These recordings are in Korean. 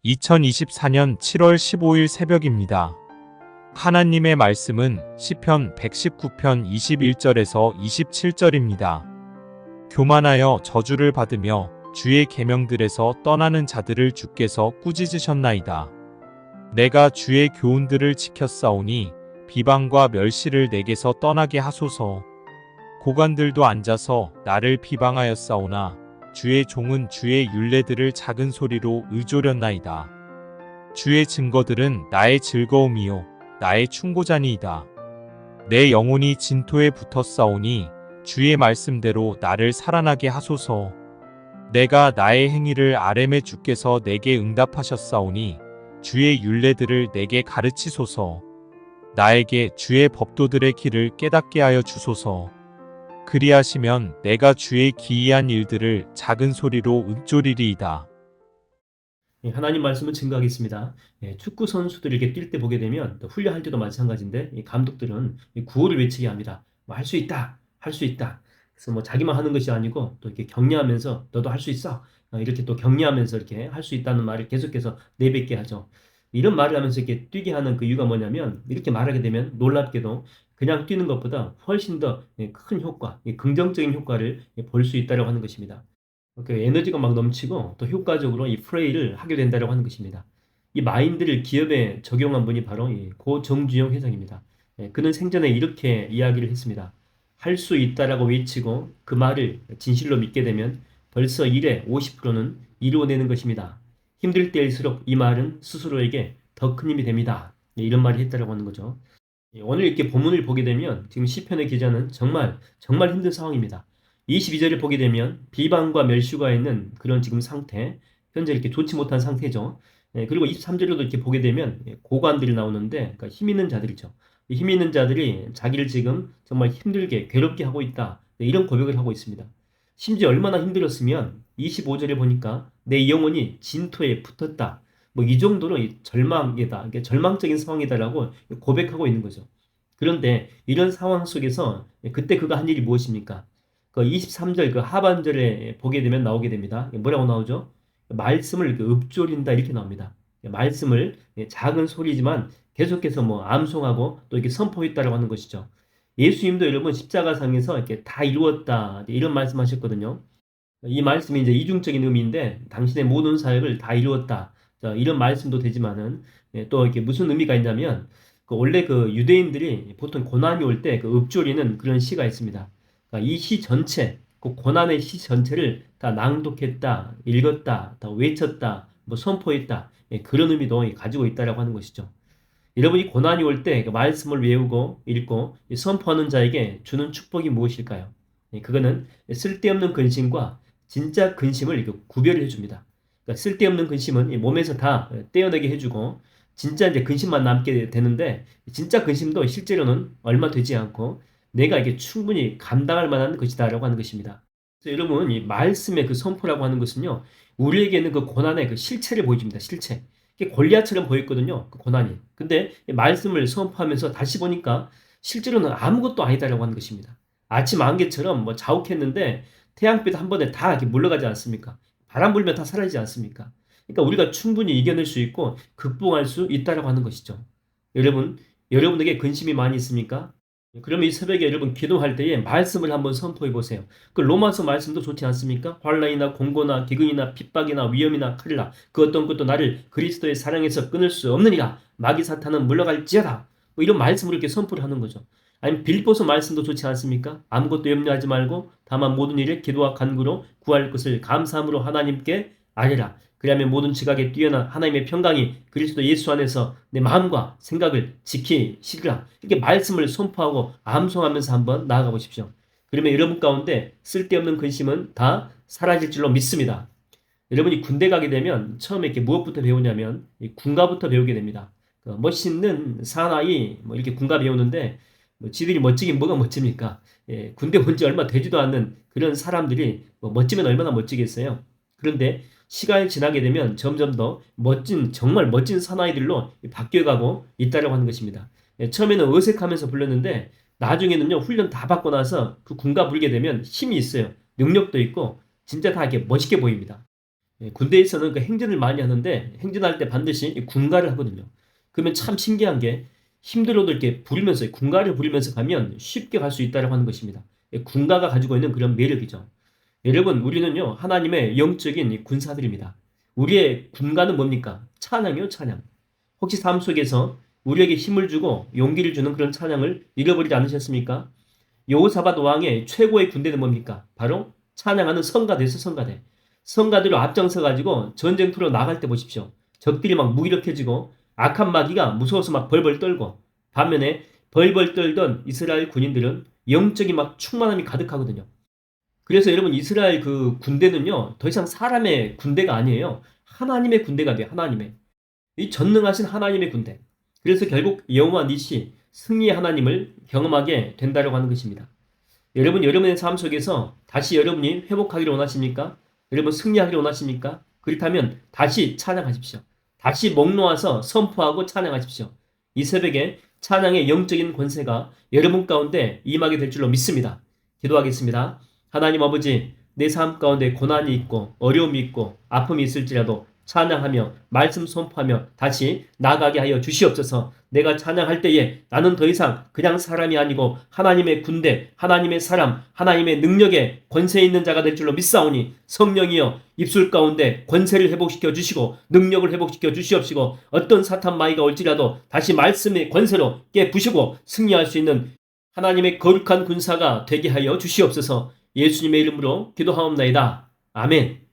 2024년 7월 15일 새벽입니다. 하나님의 말씀은 시편 119편 21절에서 27절입니다. 교만하여 저주를 받으며 주의 계명들에서 떠나는 자들을 주께서 꾸짖으셨나이다. 내가 주의 교훈들을 지켰사오니 비방과 멸시를 내게서 떠나게 하소서. 고관들도 앉아서 나를 비방하였사오나 주의 종은 주의 율례들을 작은 소리로 의조렸나이다. 주의 증거들은 나의 즐거움이요 나의 충고자니이다. 내 영혼이 진토에 붙었사오니 주의 말씀대로 나를 살아나게 하소서. 내가 나의 행위를 아뢰매 주께서 내게 응답하셨사오니 주의 율례들을 내게 가르치소서. 나에게 주의 법도들의 길을 깨닫게 하여 주소서. 그리하시면 내가 주의 기이한 일들을 작은 소리로 읊조리리이다. 하나님 말씀을 증거하겠습니다. 축구 선수들이 이렇게 뛸 때 보게 되면 또 훈련할 때도 마찬가지인데 이 감독들은 구호를 외치게 합니다. 뭐 할 수 있다, 할 수 있다. 그래서 뭐 자기만 하는 것이 아니고 또 이렇게 격려하면서 너도 할 수 있어. 이렇게 또 격려하면서 이렇게 할 수 있다는 말을 계속해서 내뱉게 하죠. 이런 말을 하면서 이렇게 뛰게 하는 그 이유가 뭐냐면 이렇게 말하게 되면 놀랍게도 그냥 뛰는 것보다 훨씬 더 큰 효과, 긍정적인 효과를 볼 수 있다고 하는 것입니다. 그 에너지가 막 넘치고 또 효과적으로 이 플레이를 하게 된다고 하는 것입니다. 이 마인드를 기업에 적용한 분이 바로 이 고 정주영 회장입니다. 그는 생전에 이렇게 이야기를 했습니다. 할 수 있다라고 외치고 그 말을 진실로 믿게 되면 벌써 일의 50%는 이루어내는 것입니다. 힘들 때일수록 이 말은 스스로에게 더 큰 힘이 됩니다. 이런 말을 했다라고 하는 거죠. 오늘 이렇게 본문을 보게 되면 지금 시편의 기자는 정말 힘든 상황입니다. 22절을 보게 되면 비방과 멸시가 있는 그런 지금 상태, 현재 이렇게 좋지 못한 상태죠. 그리고 23절로도 이렇게 보게 되면 고관들이 나오는데 그러니까 힘 있는 자들이죠. 힘 있는 자들이 자기를 지금 정말 힘들게 괴롭게 하고 있다. 이런 고백을 하고 있습니다. 심지어 얼마나 힘들었으면 25절에 보니까 내 영혼이 진토에 붙었다. 뭐 이 정도로 절망이다. 이게 절망적인 상황이다라고 고백하고 있는 거죠. 그런데 이런 상황 속에서 그때 그가 한 일이 무엇입니까? 그 23절 그 하반절에 보게 되면 나오게 됩니다. 뭐라고 나오죠? 말씀을 읊조린다 이렇게 나옵니다. 말씀을 작은 소리지만 계속해서 뭐 암송하고 또 이렇게 선포했다라고 하는 것이죠. 예수님도 여러분 십자가상에서 이렇게 다 이루었다 이런 말씀하셨거든요. 이 말씀이 이제 이중적인 의미인데 당신의 모든 사역을 다 이루었다. 자, 이런 말씀도 되지만은 또 이렇게 무슨 의미가 있냐면 원래 그 유대인들이 보통 고난이 올 때 그 읊조리는 그런 시가 있습니다. 그러니까 이 시 전체, 그 고난의 시 전체를 다 낭독했다, 읽었다, 다 외쳤다, 뭐 선포했다 그런 의미도 가지고 있다라고 하는 것이죠. 여러분이 고난이 올 때 그 말씀을 외우고 읽고 선포하는 자에게 주는 축복이 무엇일까요? 그거는 쓸데없는 근심과 진짜 근심을 구별해 줍니다. 그러니까 쓸데없는 근심은 몸에서 다 떼어내게 해주고 진짜 이제 근심만 남게 되는데 진짜 근심도 실제로는 얼마 되지 않고 내가 이게 충분히 감당할 만한 것이다라고 하는 것입니다. 그래서 여러분 이 말씀의 그 선포라고 하는 것은요 우리에게는 그 고난의 그 실체를 보여줍니다. 실체. 이게 골리앗처럼 보였거든요. 그 고난이. 근데 말씀을 선포하면서 다시 보니까 실제로는 아무것도 아니다라고 하는 것입니다. 아침 안개처럼 뭐 자욱했는데 태양빛 한 번에 다 이렇게 물러가지 않습니까? 바람 불면 다 사라지지 않습니까? 그러니까 우리가 충분히 이겨낼 수 있고 극복할 수 있다라고 하는 것이죠. 여러분, 여러분에게 근심이 많이 있습니까? 그러면 이 새벽에 여러분 기도할 때에 말씀을 한번 선포해 보세요. 그 로마서 말씀도 좋지 않습니까? 환난이나 공고나 기근이나 핍박이나 위험이나 칼이나 그 어떤 것도 나를 그리스도의 사랑에서 끊을 수 없느니라. 마귀 사탄은 물러갈지어다. 뭐 이런 말씀으로 이렇게 선포를 하는 거죠. 아니면 빌보서 말씀도 좋지 않습니까? 아무것도 염려하지 말고 다만 모든 일에 기도와 간구로 구할 것을 감사함으로 하나님께 아뢰라. 그리하면 모든 지각에 뛰어난 하나님의 평강이 그리스도 예수 안에서 내 마음과 생각을 지키시리라. 이렇게 말씀을 선포하고 암송하면서 한번 나아가 보십시오. 그러면 여러분 가운데 쓸데없는 근심은 다 사라질 줄로 믿습니다. 여러분이 군대 가게 되면 처음에 이렇게 무엇부터 배우냐면 군가부터 배우게 됩니다. 그 멋있는 사나이 뭐 이렇게 군가 배우는데 뭐 지들이 멋지긴 뭐가 멋집니까? 군대 온 지 얼마 되지도 않는 그런 사람들이 뭐 멋지면 얼마나 멋지겠어요. 그런데 시간이 지나게 되면 점점 더 멋진 정말 멋진 사나이들로 바뀌어가고 있다라고 하는 것입니다. 처음에는 어색하면서 불렀는데 나중에는요 훈련 다 받고 나서 그 군가 부르게 되면 힘이 있어요. 능력도 있고 진짜 다 이렇게 멋있게 보입니다. 군대에서는 그 행진을 많이 하는데 행진할 때 반드시 이 군가를 하거든요. 그러면 참 신기한 게 힘들어도 이렇게 부리면서 군가를 부리면서 가면 쉽게 갈 수 있다고 하는 것입니다. 군가가 가지고 있는 그런 매력이죠. 여러분, 우리는요 하나님의 영적인 이 군사들입니다. 우리의 군가는 뭡니까? 찬양이요, 찬양. 혹시 삶 속에서 우리에게 힘을 주고 용기를 주는 그런 찬양을 잃어버리지 않으셨습니까? 여호사밧 왕의 최고의 군대는 뭡니까? 바로 찬양하는 성가대에서 성가대. 성가대로 앞장서 가지고 전쟁터로 나갈 때 보십시오. 적들이 막 무기력해지고 악한 마귀가 무서워서 막 벌벌 떨고, 반면에 벌벌 떨던 이스라엘 군인들은 영적인 막 충만함이 가득하거든요. 그래서 여러분, 이스라엘 그 군대는요 더 이상 사람의 군대가 아니에요. 하나님의 군대가 돼요. 하나님의. 이 전능하신 하나님의 군대. 그래서 결국 여호와 니시 승리의 하나님을 경험하게 된다고 하는 것입니다. 여러분, 여러분의 삶 속에서 다시 여러분이 회복하기를 원하십니까? 여러분 승리하기를 원하십니까? 그렇다면 다시 찬양하십시오. 다시 목 놓아서 선포하고 찬양하십시오. 이 새벽에 찬양의 영적인 권세가 여러분 가운데 임하게 될 줄로 믿습니다. 기도하겠습니다. 하나님 아버지, 내 삶 가운데 고난이 있고 어려움이 있고 아픔이 있을지라도 찬양하며 말씀 선포하며 다시 나가게 하여 주시옵소서. 내가 찬양할 때에 나는 더 이상 그냥 사람이 아니고 하나님의 군대, 하나님의 사람, 하나님의 능력에 권세 있는 자가 될 줄로 믿사오니 성령이여 입술 가운데 권세를 회복시켜 주시고 능력을 회복시켜 주시옵시고 어떤 사탄 마귀가 올지라도 다시 말씀의 권세로 깨부시고 승리할 수 있는 하나님의 거룩한 군사가 되게 하여 주시옵소서. 예수님의 이름으로 기도하옵나이다. 아멘.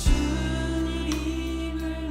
주님 이름을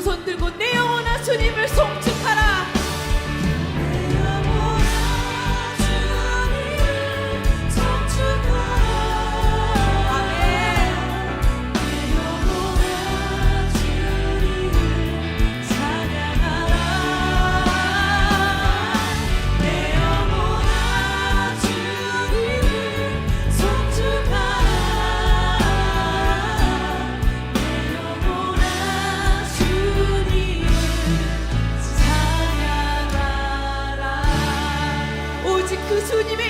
두 손 들고 내 영혼아 주님을 송축하라. 내 영혼아 주님을 송축하라. 아멘. 내 영혼아 주님을 찬양하라. 내 영혼아 주님을 송축하라. 내 영혼아 주님을 찬양하라. 오직 그 주님의